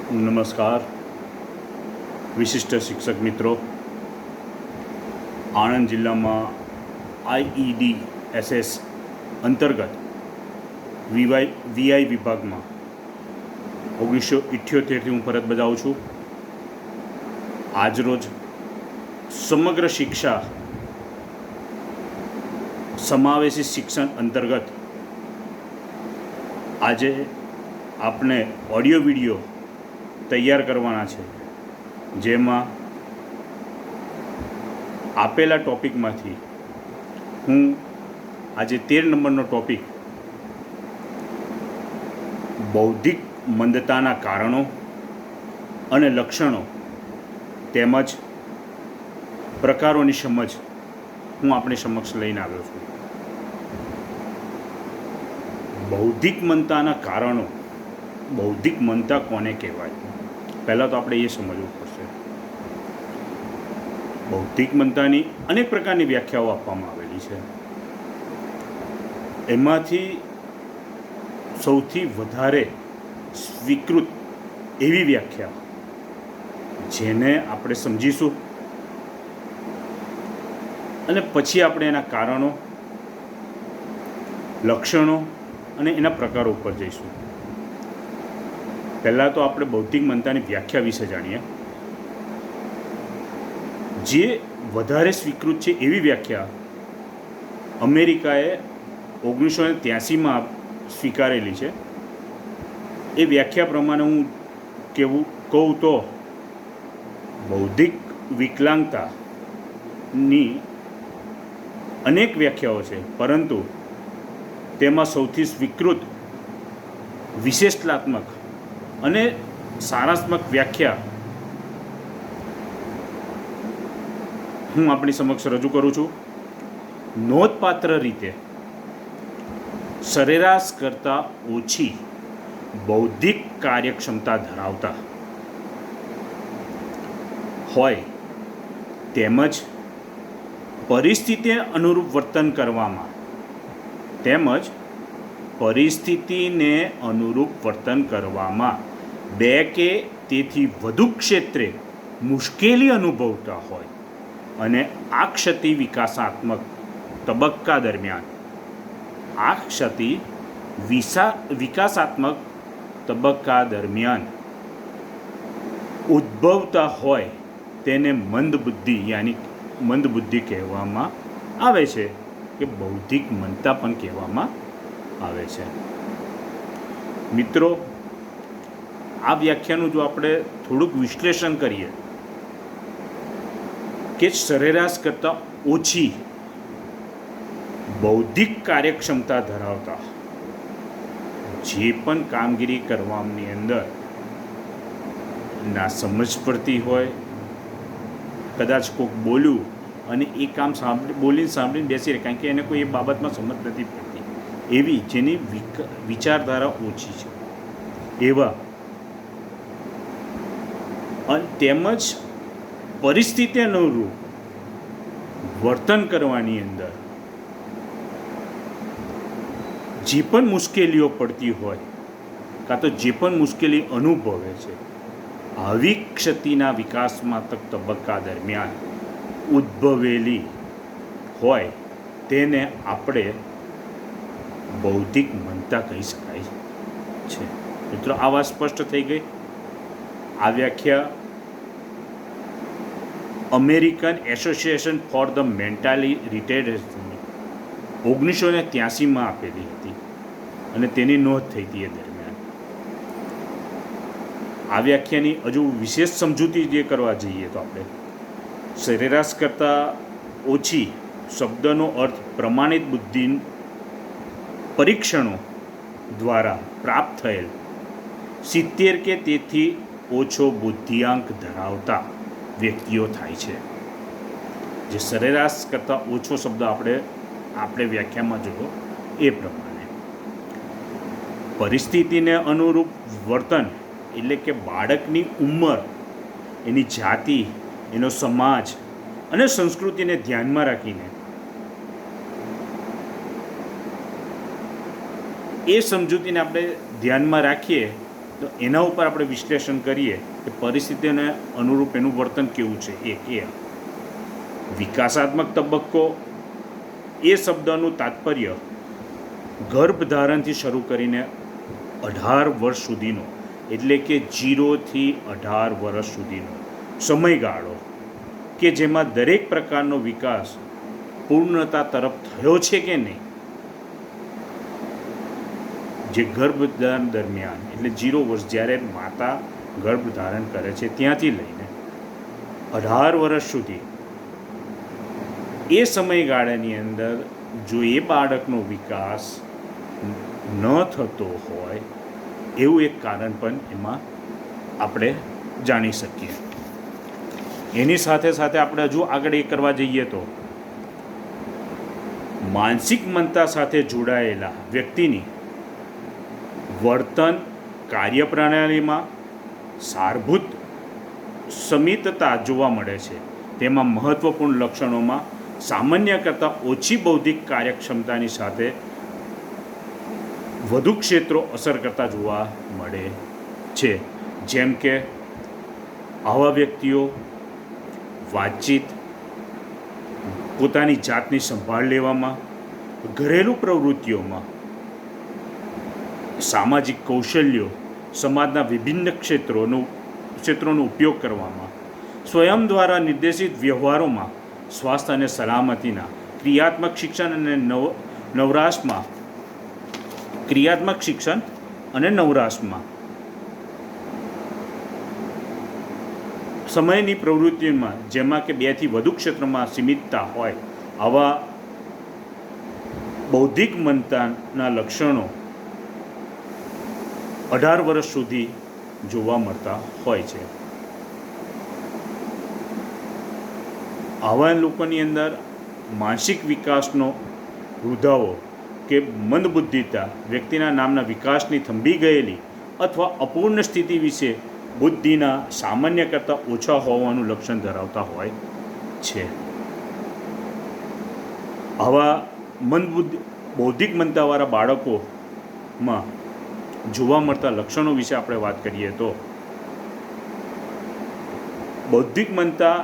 નમસ્કાર વિશિષ્ટ શિક્ષક મિત્રો. આણંદ જિલ્લામાં IEDSS અંતર્ગત VI વિભાગમાં 1978થી હું ફરજ બજાવું છું. આજરોજ સમગ્ર શિક્ષા સમાવેશી શિક્ષણ અંતર્ગત આજે આપણે ઓડિયો વિડીયો તૈયાર કરવાના છે, જેમાં આપેલા ટૉપિકમાંથી હું આજે 13 નંબરનો ટૉપિક બૌદ્ધિક મંદતાના કારણો અને લક્ષણો તેમજ પ્રકારોની સમજ હું આપણી સમક્ષ લઈને આવ્યો છું. બૌદ્ધિક મંદતાના કારણો, બૌદ્ધિક મંદતા કોને કહેવાય? પહેલાં તો આપણે એ સમજવું પડશે. બૌદ્ધિક મંદતાની અનેક પ્રકારની વ્યાખ્યાઓ આપવામાં આવેલી છે. એમાંથી સૌથી વધારે સ્વીકૃત એવી વ્યાખ્યા જેને આપણે સમજીશું અને પછી આપણે એના કારણો, લક્ષણો અને એના પ્રકારો ઉપર જઈશું. પહેલાં તો આપણે બૌદ્ધિક મંદતાની વ્યાખ્યા વિશે જાણીએ. જે વધારે સ્વીકૃત છે એવી વ્યાખ્યા અમેરિકાએ 1983માં સ્વીકારેલી છે. એ વ્યાખ્યા પ્રમાણે હું કહું તો બૌદ્ધિક વિકલાંગતાની અનેક વ્યાખ્યાઓ છે, પરંતુ તેમાં સૌથી સ્વીકૃત, વિશેષણાત્મક અને સારાંશમક વ્યાખ્યા હું આપણી સમક્ષ રજૂ કરું છું. નોંધપાત્ર રીતે સરેરાશ કરતાં ઓછી બૌદ્ધિક કાર્યક્ષમતા ધરાવતા હોય તેમજ પરિસ્થિતિને અનુરૂપ વર્તન કરવામાં બે કે તેથી વધુ ક્ષેત્રે મુશ્કેલી અનુભવતા હોય અને આ ક્ષતિ વિકાસાત્મક તબક્કા દરમિયાન ઉદ્ભવતા હોય તેને મંદબુદ્ધિ કહેવામાં આવે છે, કે બૌદ્ધિક મંદતા પણ કહેવામાં આવે છે. મિત્રો, આ વ્યાખ્યાનું જો આપણે થોડુંક વિશ્લેષણ કરીએ કે સરેરાશ કરતાં ઓછી બૌદ્ધિક કાર્યક્ષમતા ધરાવતા જે પણ કામગીરી કરવાની અંદર ના સમજ પડતી હોય, કદાચ કોઈક બોલ્યું અને એ કામ બોલીને સાંભળીને બેસી રહે, કારણ કે એને કોઈ એ બાબતમાં સમજ નથી પડતી, એવી જેની વિચારધારા ઓછી છે, એવા તેમજ પરિસ્થિતિ અનુરૂપ વર્તન કરવાની અંદર જે પણ મુશ્કેલીઓ પડતી હોય, કાં તો જે પણ મુશ્કેલી અનુભવે છે, આવી ક્ષતિના વિકાસમાત્મક તબક્કા દરમિયાન ઉદ્ભવેલી હોય તેને આપણે બૌદ્ધિક મંદતા કહી શકાય છે. મિત્રો, આ વાત સ્પષ્ટ થઈ ગઈ. આ વ્યાખ્યા American association for the mentally રિટાર્ડેડની 1983માં આપેલી હતી અને તેની નોંધ થઈ હતી એ દરમિયાન. આ વ્યાખ્યાની હજુ વિશેષ સમજૂતી જે કરવા જઈએ તો આપણે સરેરાશ કરતાં ઓછી શબ્દનો અર્થ પ્રમાણિત બુદ્ધિ પરીક્ષણો દ્વારા પ્રાપ્ત થયેલ 70 કે તેથી ઓછો બુદ્ધિઆંક ધરાવતા વ્યક્તિઓ થાય છે. જે સરેરાશ કરતાં ઓછો શબ્દ આપણે વ્યાખ્યામાં જોયો એ પ્રમાણે પરિસ્થિતિને અનુરૂપ વર્તન એટલે કે બાળકની ઉંમર, એની જાતિ, એનો સમાજ અને સંસ્કૃતિને ધ્યાનમાં રાખીને એ સમજૂતીને આપણે ધ્યાનમાં રાખીએ તો એના ઉપર આપણે વિશ્લેષણ કરીએ કે પરિસ્થિતિને અનુરૂપ એનું વર્તન કેવું છે. એ વિકાસાત્મક તબક્કો એ શબ્દનું તાત્પર્ય ગર્ભધારણથી શરૂ કરીને 18 વર્ષ સુધીનો, એટલે કે 0 થી 18 વર્ષ સુધીનો સમયગાળો કે જેમાં દરેક પ્રકારનો વિકાસ પૂર્ણતા તરફ થયો છે કે નહીં. જે ગર્ભધારણ દરમિયાન એટલે 0 વર્ષ, જ્યારે માતા ગર્ભધારણ કરે છે ત્યાંથી લઈને 18 વર્ષ સુધી, એ સમયગાળાની અંદર જો એ બાળકનો વિકાસ ન થતો હોય એવું એક કારણ પણ એમાં આપણે જાણી શકીએ. એની સાથે સાથે આપણે હજુ આગળ એ કરવા જઈએ તો માનસિક મંદતા સાથે જોડાયેલા વ્યક્તિની વર્તન કાર્યપ્રણાલીમાં સારભૂત સમિતતા જોવા મળે છે. તેમાં મહત્ત્વપૂર્ણ લક્ષણોમાં સામાન્ય કરતાં ઓછી બૌદ્ધિક કાર્યક્ષમતાની સાથે વધુ ક્ષેત્રો અસર કરતા જોવા મળે છે. જેમ કે આવા વ્યક્તિઓ વાતચીત, પોતાની જાતની સંભાળ લેવામાં, ઘરેલું પ્રવૃત્તિઓમાં, સામાજિક કૌશલ્યો, સમાજના વિભિન્ન ક્ષેત્રોનો ઉપયોગ કરવામાં, સ્વયં દ્વારા નિર્દેશિત વ્યવહારોમાં, સ્વાસ્થ્ય અને સલામતીના ક્રિયાત્મક શિક્ષણ અને નવરાશમાં સમયની પ્રવૃત્તિમાં, જેમાં કે 2 થી વધુ ક્ષેત્રોમાં સીમિતતા હોય, આવા બૌદ્ધિક મંદતાના લક્ષણો 18 વર્ષ સુધી જોવા મળતા હોય છે. આવા લોકોની અંદર માનસિક વિકાસનો રૂધાઓ કે મંદબુદ્ધિતા, વ્યક્તિના નામના વિકાસની થંભી ગયેલી અથવા અપૂર્ણ સ્થિતિ વિશે બુદ્ધિના સામાન્ય કરતાં ઓછા હોવાનું લક્ષણ ધરાવતા હોય છે. આવા બૌદ્ધિક મંદતાવાળા બાળકોમાં જોવા મળતા લક્ષણો વિશે આપણે વાત કરીએ તો બૌદ્ધિક મંદતા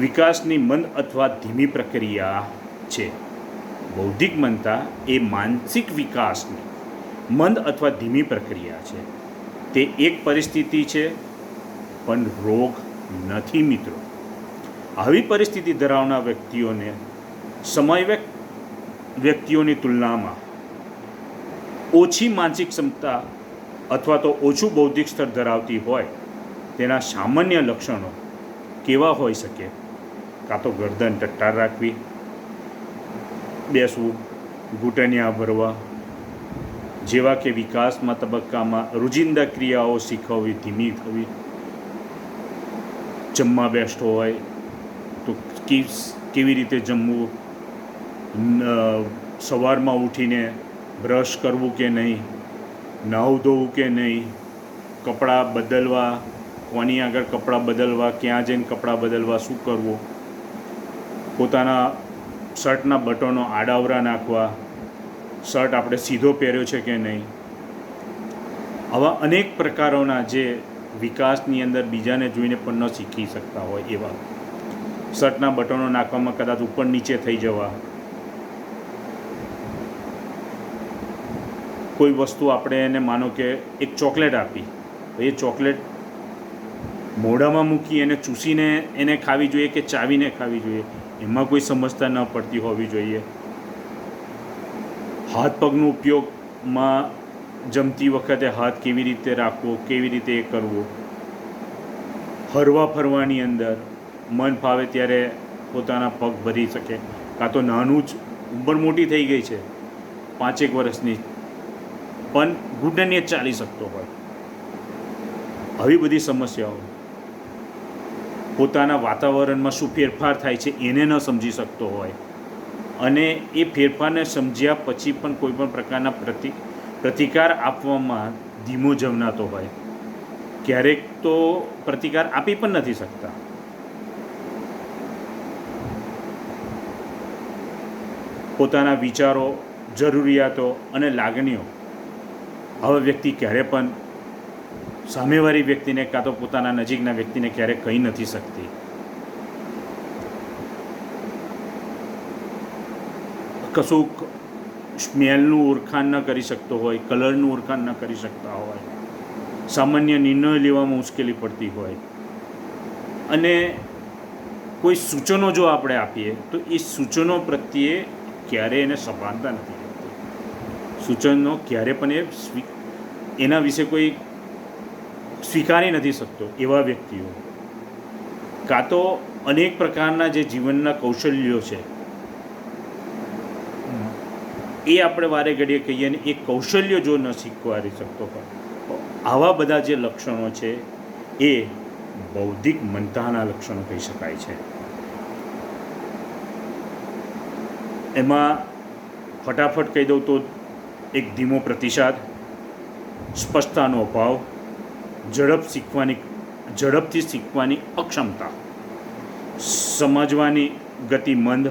વિકાસની મંદ અથવા ધીમી પ્રક્રિયા છે. બૌદ્ધિક મંદતા એ માનસિક વિકાસની મંદ અથવા ધીમી પ્રક્રિયા છે. તે એક પરિસ્થિતિ છે પણ રોગ નથી મિત્રો. આવી પરિસ્થિતિ ધરાવનાર વ્યક્તિઓને સમયવક વ્યક્તિઓની તુલનામાં ઓછી માનસિક ક્ષમતા અથવા તો ઓછું બૌદ્ધિક સ્તર ધરાવતી હોય તેના સામાન્ય લક્ષણો કેવા હોઈ શકે? કાં તો ગરદન ટટ્ટાર રાખવી, બેસવું, ઘૂંટણિયા ભરવા જેવા કે વિકાસમાં તબક્કામાં રોજિંદા ક્રિયાઓ શીખવવી ધીમી થવી, જમવા બેસતો હોય તો કેવી રીતે જમવું, સવારમાં ઉઠીને બ્રશ કરવું કે નહીં, નાહવું ધોવું કે નહીં, કપડાં બદલવા, કોની આગળ કપડાં બદલવા, ક્યાં જઈને કપડાં બદલવા, શું કરવું, પોતાના શર્ટના બટનો આડાવરા નાખવા, શર્ટ આપણે સીધો પહેર્યો છે કે નહીં. આવા અનેક પ્રકારોના જે વિકાસની અંદર બીજાને જોઈને પણ ન શીખી શકતા હોય એવા શર્ટના બટનો નાખવામાં કદાચ ઉપર નીચે થઈ જવા, કોઈ વસ્તુ આપણે એને માનો કે એક ચોકલેટ આપી, એ ચોકલેટ મોઢામાં મૂકી એને ચૂસીને એને ખાવી જોઈએ કે ચાવીને ખાવી જોઈએ, એમાં કોઈ સમજતા ન પડતી હોવી જોઈએ. હાથ પગનો ઉપયોગમાં જમતી વખતે હાથ કેવી રીતે રાખવો, કેવી રીતે એ કરવું, હરવા ફરવાની અંદર મન ફાવે ત્યારે પોતાના પગ ભરી શકે, કાં તો નાનું જ ઉંમર મોટી થઈ ગઈ છે 5 વર્ષની પણ ઘૂંટણીએ ચાલી શકતો હોય. આવી બધી સમસ્યાઓ, પોતાના વાતાવરણમાં શું ફેરફાર થાય છે એને ન સમજી શકતો હોય અને એ ફેરફારને સમજ્યા પછી પણ કોઈ પણ પ્રકારના પ્રતિકાર આપવામાં ધીમો જમનાતો હોય, ક્યારેક તો પ્રતિકાર આપી પણ નથી શકતા. પોતાના વિચારો, જરૂરિયાતો અને લાગણીઓ હવે વ્યક્તિ ક્યારે પણ સામેવાળી વ્યક્તિને કાં તો પોતાના નજીકના વ્યક્તિને ક્યારેક કહી નથી શકતી. કશુંક સ્મેલનું ઓળખાણ ન કરી શકતો હોય, કલરનું ઓળખાણ ન કરી શકતા હોય, સામાન્ય નિર્ણય લેવામાં મુશ્કેલી પડતી હોય, અને કોઈ સૂચનો જો આપણે આપીએ તો એ સૂચનો પ્રત્યે ક્યારેય એને સભાનતા નથી રહેતી. સૂચનો ક્યારે પણ એના વિશે કોઈ સ્વીકારી નથી શકતો એવા વ્યક્તિઓ, કાં તો અનેક પ્રકારના જે જીવનના કૌશલ્યો છે એ આપણે વારે ઘડીએ કહીએ ને એ કૌશલ્યો જો ન શીખવાડી શકતો હોય, આવા બધા જે લક્ષણો છે એ બૌદ્ધિક મંતાના લક્ષણો કહી શકાય છે. એમાં ફટાફટ કહી દઉં તો એક ધીમો પ્રતિસાદ, સ્પષ્ટતાનો અભાવ, ઝડપથી શીખવાની અક્ષમતા, સમજવાની ગતિ મંદ,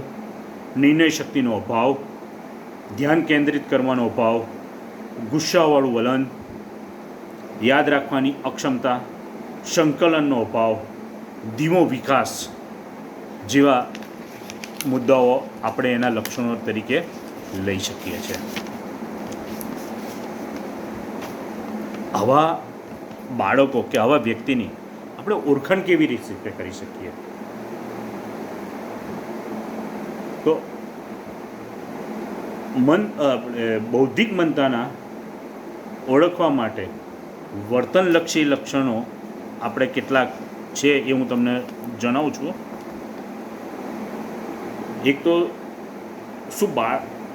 નિર્ણય શક્તિનો અભાવ, ધ્યાન કેન્દ્રિત કરવાનો અભાવ, ગુસ્સાવાળું વલણ, યાદ રાખવાની અક્ષમતા, સંકલનનો અભાવ, ધીમો વિકાસ જેવા મુદ્દાઓ આપણે એના લક્ષણો તરીકે લઈ શકીએ છીએ. આવા બાળકો કે આવા વ્યક્તિની આપણે ઓળખાણ કેવી રીતે કરી શકીએ? તો બૌદ્ધિક મંતાના ઓળખવા માટે વર્તનલક્ષી લક્ષણો આપણે કેટલાક છે એ હું તમને જણાવું છું. એક તો શું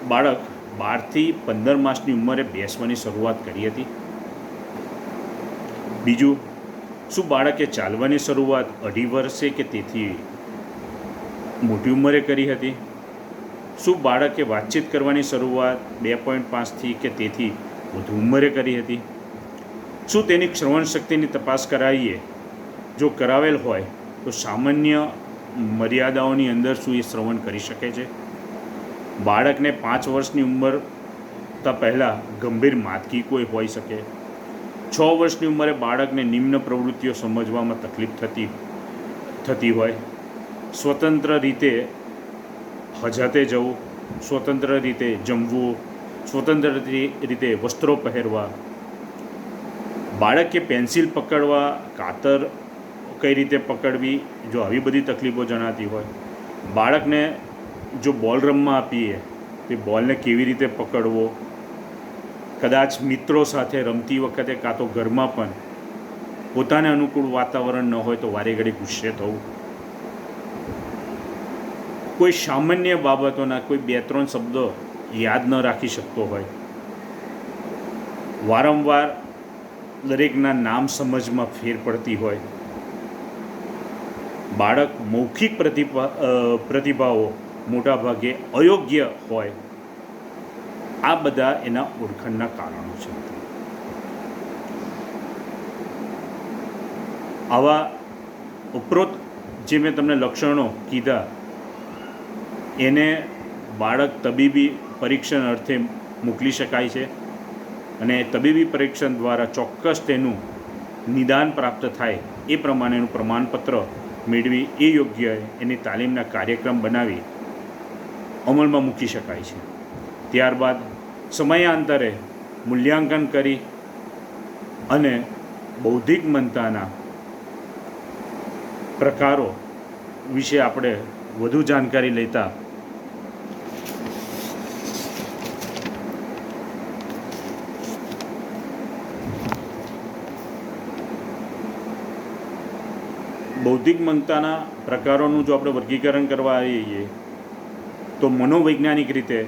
બાળક 12 થી 15 માસની ઉંમરે બેસવાની શરૂઆત કરી હતી? બીજું, શું બાળકે ચાલવાની શરૂઆત 2.5 વર્ષે કે તેથી મોટી ઉંમરે કરી હતી? શું બાળકે વાતચીત કરવાની શરૂઆત 2.5થી કે તેથી વધુ ઉંમરે કરી હતી? શું તેની શ્રવણ શક્તિની તપાસ કરાવીએ? જો કરાવેલ હોય તો સામાન્ય મર્યાદાઓની અંદર શું એ શ્રવણ કરી શકે છે? બાળકને 5 વર્ષની ઉંમર પહેલાં ગંભીર માદગી કોઈ હોઈ શકે. 6 વર્ષની ઉંમરે બાળકને નિમ્ન પ્રવૃત્તિઓ સમજવામાં તકલીફ થતી હોય, સ્વતંત્ર રીતે હજાતે જવું, સ્વતંત્ર રીતે જમવું, સ્વતંત્ર રીતે વસ્ત્રો પહેરવા, બાળકે પેન્સિલ પકડવા, કાતર કઈ રીતે પકડવી, જો આવી બધી તકલીફો જણાતી હોય, બાળકને જો બોલ રમવા આપીએ તો બોલને કેવી રીતે પકડવો, કદાચ મિત્રો સાથે રમતી વખતે કાં તો ઘરમાં પણ પોતાને અનુકૂળ વાતાવરણ ન હોય તો વારે ઘડી ગુસ્સે થવું, કોઈ સામાન્ય બાબતોના કોઈ 2-3 શબ્દો યાદ ન રાખી શકતો હોય, વારંવાર દરેકના નામ સમજમાં ફેર પડતી હોય, બાળક મૌખિક પ્રતિભાવો મોટાભાગે અયોગ્ય હોય, આ બધા એના ઓળખાણના કારણો છે. આવા ઉપરોક્ત જે મેં તમને લક્ષણો કીધા એને બાળક તબીબી પરીક્ષણ અર્થે મોકલી શકાય છે અને તબીબી પરીક્ષણ દ્વારા ચોક્કસ તેનું નિદાન પ્રાપ્ત થાય એ પ્રમાણેનું પ્રમાણપત્ર મેળવી એ યોગ્ય એની તાલીમના કાર્યક્રમ બનાવી અમલમાં મૂકી શકાય છે. ત્યારબાદ સમયાંતરે મૂલ્યાંકન કરી અને બૌદ્ધિક મંતાના પ્રકારો વિશે આપણે વધુ જાણકારી લેતા બૌદ્ધિક મંતાના પ્રકારોનું જો આપણે વર્ગીકરણ કરવા આવીએ તો મનોવૈજ્ઞાનિક રીતે,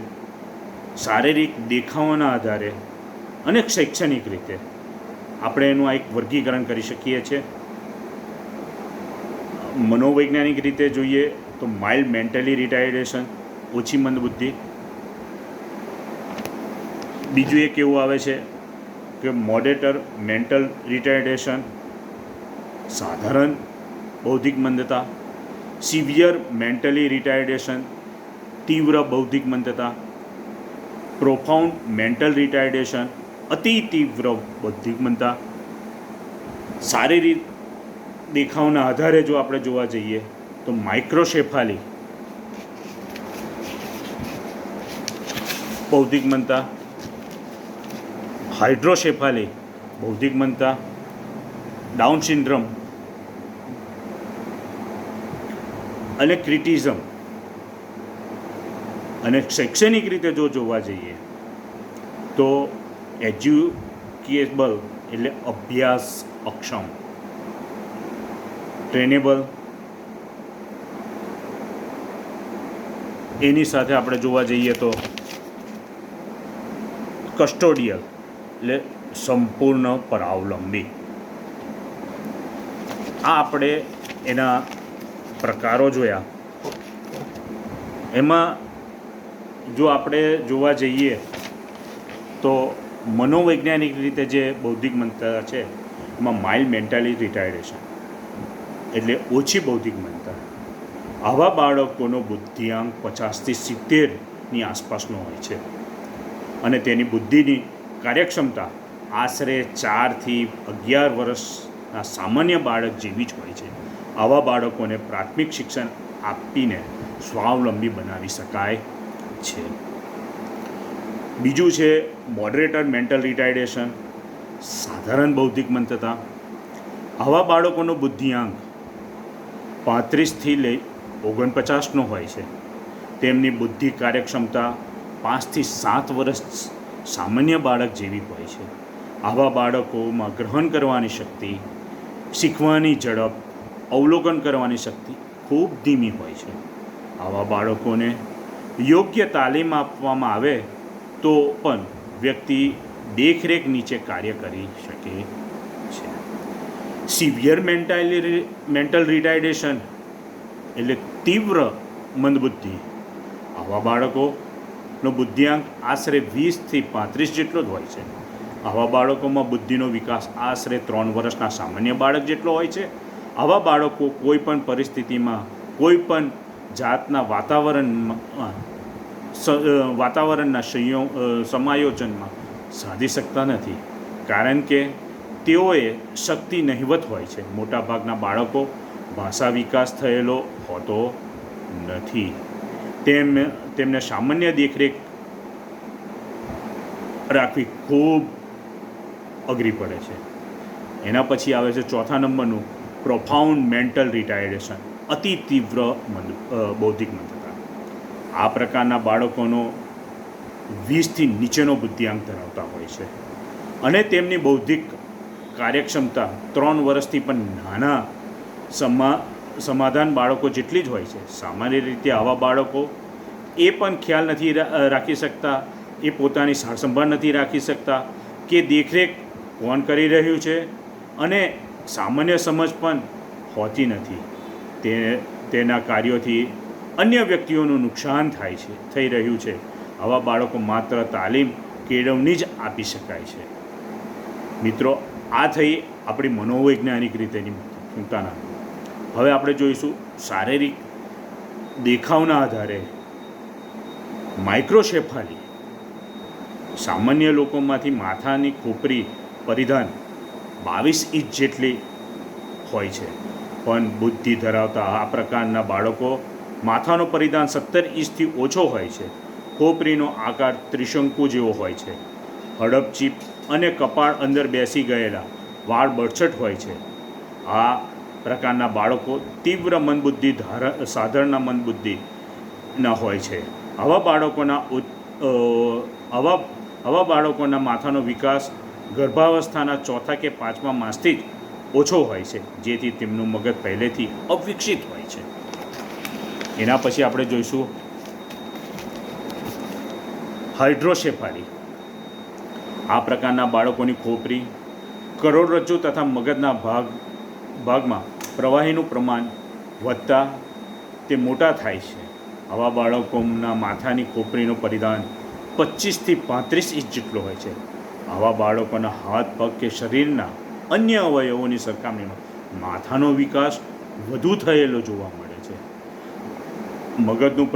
શારીરિક દેખાવોના આધારે અને શૈક્ષણિક રીતે આપણે એનું આ એક વર્ગીકરણ કરી શકીએ છીએ. મનોવૈજ્ઞાનિક રીતે જોઈએ તો માઇલ્ડ મેન્ટલી રિટાયર્ડેશન, ઓછી મંદબુદ્ધિ. બીજું એક એવું આવે છે કે મોડરેટર મેન્ટલ રિટાયર્ડેશન, સાધારણ બૌદ્ધિક મંદતા, સિવિયર મેન્ટલી રિટાયર્ડેશન, તીવ્ર બૌદ્ધિક મંદતા, પ્રોફાઉન્ડ મેન્ટલ રિટાયર્ડેશન, અતિ તીવ્ર બૌદ્ધિક મંદતા, શારીરિક દેખાવના આધારે જો આપણે જોવા જઈએ તો માઇક્રોસેફાલી બૌદ્ધિક મંદતા, હાઇડ્રોસેફાલી બૌદ્ધિક મંદતા, ડાઉન સિન્ડ્રોમ અને ક્રિટિઝમ. અને શૈક્ષણિક રીતે જો જોવા જઈએ તો એજ્યુકેબલ એટલે અભ્યાસ અક્ષમ, ટ્રેનેબલ, એની સાથે આપણે જોવા જઈએ તો કસ્ટોડિયલ એટલે સંપૂર્ણ પરાવલંબી. આ આપણે એના પ્રકારો જોયા. એમાં જો આપણે જોવા જઈએ તો મનોવૈજ્ઞાનિક રીતે જે બૌદ્ધિક મંદતા છે એમાં માઇલ્ડ મેન્ટલી રિટાયર્ડેશન એટલે ઓછી બૌદ્ધિક મંદતા. આવા બાળકોનો બુદ્ધિઆંક 50થી 70ની આસપાસનો હોય છે અને તેની બુદ્ધિની કાર્યક્ષમતા આશરે 4થી 11 વર્ષના સામાન્ય બાળક જેવી જ હોય છે. આવા બાળકોને પ્રાથમિક શિક્ષણ આપીને સ્વાવલંબી બનાવી શકાય છે. બીજું છે મોડરેટર મેન્ટલ રિટાયર્ડેશન, સાધારણ બૌદ્ધિક મંદતા. આવા બાળકોનો બુદ્ધિઆંક 35થી લઈ 49નો હોય છે. તેમની બુદ્ધિ કાર્યક્ષમતા 5થી 7 વર્ષ સામાન્ય બાળક જેવી હોય છે. આવા બાળકોમાં ગ્રહણ કરવાની શક્તિ, શીખવાની ઝડપ, અવલોકન કરવાની શક્તિ ખૂબ ધીમી હોય છે. આવા બાળકોને યોગ્ય તાલીમ આપવામાં આવે તો પણ વ્યક્તિ દેખરેખ નીચે કાર્ય કરી શકે છે. સિવિયર મેન્ટલ રિટાયર્ડેશન એટલે તીવ્ર મંદબુદ્ધિ. આવા બાળકોનો બુદ્ધિઆંક આશરે 20થી 35 જેટલો જ હોય છે. આવા બાળકોમાં બુદ્ધિનો વિકાસ આશરે 3 વર્ષના સામાન્ય બાળક જેટલો હોય છે. આવા બાળકો કોઈ પણ પરિસ્થિતિમાં કોઈ પણ જાતના વાતાવરણના સમાયોજનમાં સાધી શકતા નથી, કારણ કે તેઓએ શક્તિ નહિવત હોય છે. મોટાભાગના બાળકો ભાષા વિકાસ થયેલો હોતો નથી. તેમને સામાન્ય દેખરેખ રાખવી ખૂબ અઘરી પડે છે. એના પછી આવે છે ચોથા નંબરનું પ્રોફાઉન્ડ મેન્ટલ રિટાયર્ડેશન, અતિ તીવ્ર બૌદ્ધિક મંદતા. આ પ્રકારના બાળકોનો 20થી નીચેનો બુદ્ધિઆંક ધરાવતા હોય છે અને તેમની બૌદ્ધિક કાર્યક્ષમતા 3 વર્ષથી પણ નાના સમાધાન બાળકો જેટલી જ હોય છે. સામાન્ય રીતે આવા બાળકો એ પણ ખ્યાલ નથી રાખી શકતા, એ પોતાની સારસંભાળ નથી રાખી શકતા કે દેખરેખ કોણ કરી રહ્યું છે, અને સામાન્ય સમજ પણ હોતી નથી. તેના કાર્યોથી અન્ય વ્યક્તિઓનું નુકસાન થઈ રહ્યું છે. આવા બાળકો માત્ર તાલીમ કેળવણી જ આપી શકાય છે. મિત્રો, આ થઈ આપણી મનોવૈજ્ઞાનિક રીતેની ક્ષમતાના. હવે આપણે જોઈશું શારીરિક દેખાવના આધારે માઇક્રોસેફાલી. સામાન્ય લોકોમાંથી માથાની ખોપરી પરિધાન 22 ઇંચ જેટલી હોય છે, પણ બુદ્ધિ ધરાવતા આ પ્રકારના બાળકો માથાનો પરિધાન 17 ઇંચથી ઓછો હોય છે. ખોપરીનો આકાર ત્રિશંકુ જેવો હોય છે. હડપચીપ અને કપાળ અંદર બેસી ગયેલા વાળ બરછટ હોય છે. આ પ્રકારના બાળકો તીવ્ર મંદબુદ્ધિ સાધારણ મંદબુદ્ધિના હોય છે. આવા બાળકોના માથાનો વિકાસ ગર્ભાવસ્થાના 4થા કે 5મા માસથી જ ઓછો હોય છે, જેથી તેમનું મગજ પહેલેથી અવિકસિત હોય છે. એના પછી આપણે જોઈશું હાઇડ્રોસેફાલી. આ પ્રકારના બાળકોની ખોપરી, કરોડરજ્જુ તથા મગજના ભાગમાં પ્રવાહીનું પ્રમાણ વધતા તે મોટા થાય છે. આવા બાળકોના માથાની ખોપરીનું પરિધાન 25થી 35 ઇંચ જેટલો હોય છે. આવા બાળકોના હાથ, પગ કે શરીરના અન્ય અવયવોની સરખામણીમાં માથાનો વિકાસ વધુ થયેલો જોવા મળે છે. મગજનું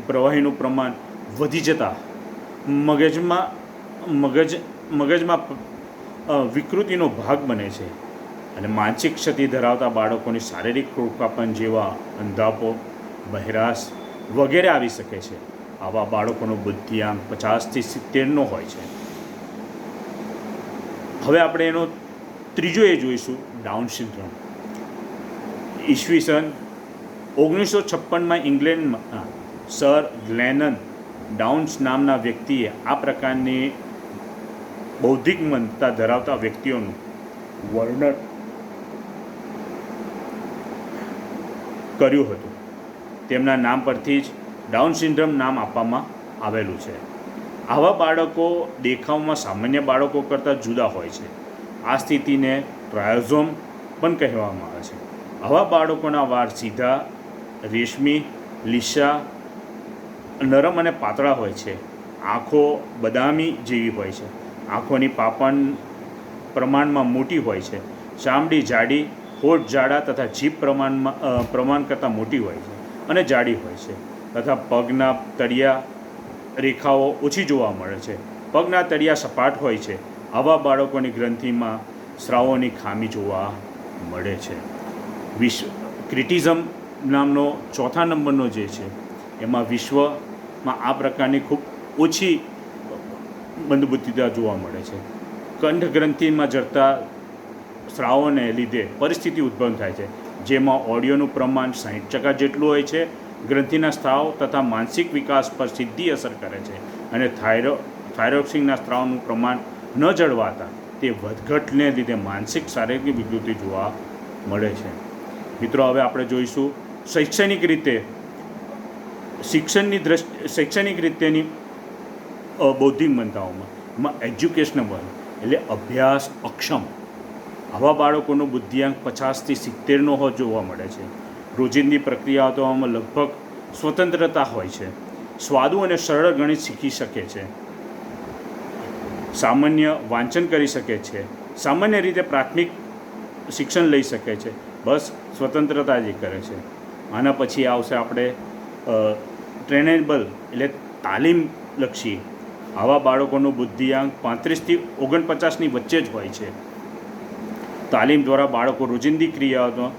પ્રવાહીનું પ્રમાણ વધી જતાં મગજમાં વિકૃતિનો ભાગ બને છે. અને માનસિક ક્ષતિ ધરાવતા બાળકોની શારીરિક ક્રૂરપાપન જેવા અંધાપો, બહેરાશ વગેરે આવી શકે છે. આવા બાળકોનો બુદ્ધિઆંક 50થી 70નો હોય છે. હવે આપણે એનો ત્રીજો એ જોઈશું, ડાઉન સિન્ડ્રોમ. ઈસવીસન 1956માં ઇંગ્લેન્ડમાં સર ગ્લેનન ડાઉન્સ નામના વ્યક્તિએ આ પ્રકારની બૌદ્ધિક મંદતા ધરાવતા વ્યક્તિઓનું વર્ણન કર્યું હતું. તેમના નામ પરથી જ ડાઉન સિન્ડ્રોમ નામ આપવામાં આવેલું છે. આવા બાળકો દેખાવમાં સામાન્ય બાળકો કરતાં જુદા હોય છે. આ સ્થિતિને ટ્રાયોઝોમ પણ કહેવામાં આવે છે. આવા બાળકોના વાળ સીધા, રેશમી, લીસા, નરમ અને પાતળા હોય છે. આંખો બદામી જેવી હોય છે. આંખોની પાપણ પ્રમાણમાં મોટી હોય છે. ચામડી જાડી, હોઠ જાડા તથા જીભ પ્રમાણ કરતાં મોટી હોય છે અને જાડી હોય છે તથા પગના તળિયા રેખાઓ ઓછી જોવા મળે છે. પગના તળિયા સપાટ હોય છે. આવા બાળકોની ગ્રંથિમાં સ્રાવોની ખામી જોવા મળે છે. ક્રિટિઝમ નામનો ચોથા નંબરનો જે છે એમાં વિશ્વમાં આ પ્રકારની ખૂબ ઓછી મંદબુદ્ધિતા જોવા મળે છે. કંઠ ગ્રંથિમાં જડતા સ્રાવોને લીધે પરિસ્થિતિ ઉદ્ભવ થાય છે, જેમાં ઓડિયોનું પ્રમાણ 60% જેટલું હોય છે. ગ્રંથિના સ્ત્રાવ તથા માનસિક વિકાસ પર સીધી અસર કરે છે અને થાઇરોક્સિનના સ્ત્રાવનું પ્રમાણ ન જળવાતા તે વધઘટને લીધે માનસિક શારીરિક વિકૃતિ જોવા મળે છે. મિત્રો, હવે આપણે જોઈશું શૈક્ષણિક રીતેની બૌદ્ધિક મંદાઓમાં એજ્યુકેશનલ એટલે અભ્યાસ અક્ષમ. આવા બાળકોનો બુદ્ધિઆંક 50થી 70નો જોવા મળે છે. રોજિંદી પ્રક્રિયાઓમાં લગભગ સ્વતંત્રતા હોય છે. સ્વાદુ અને સરળ ગણિત શીખી શકે છે. સામાન્ય વાંચન કરી શકે છે. સામાન્ય રીતે પ્રાથમિક શિક્ષણ લઈ શકે છે. બસ સ્વતંત્રતા જ કરે છે. આના પછી આવશે આપણે ટ્રેનેબલ એટલે તાલીમલક્ષી. આવા બાળકોનો બુદ્ધિઆંક 35થી 49ની વચ્ચે જ હોય છે. તાલીમ દ્વારા બાળકો રોજિંદી ક્રિયાઓમાં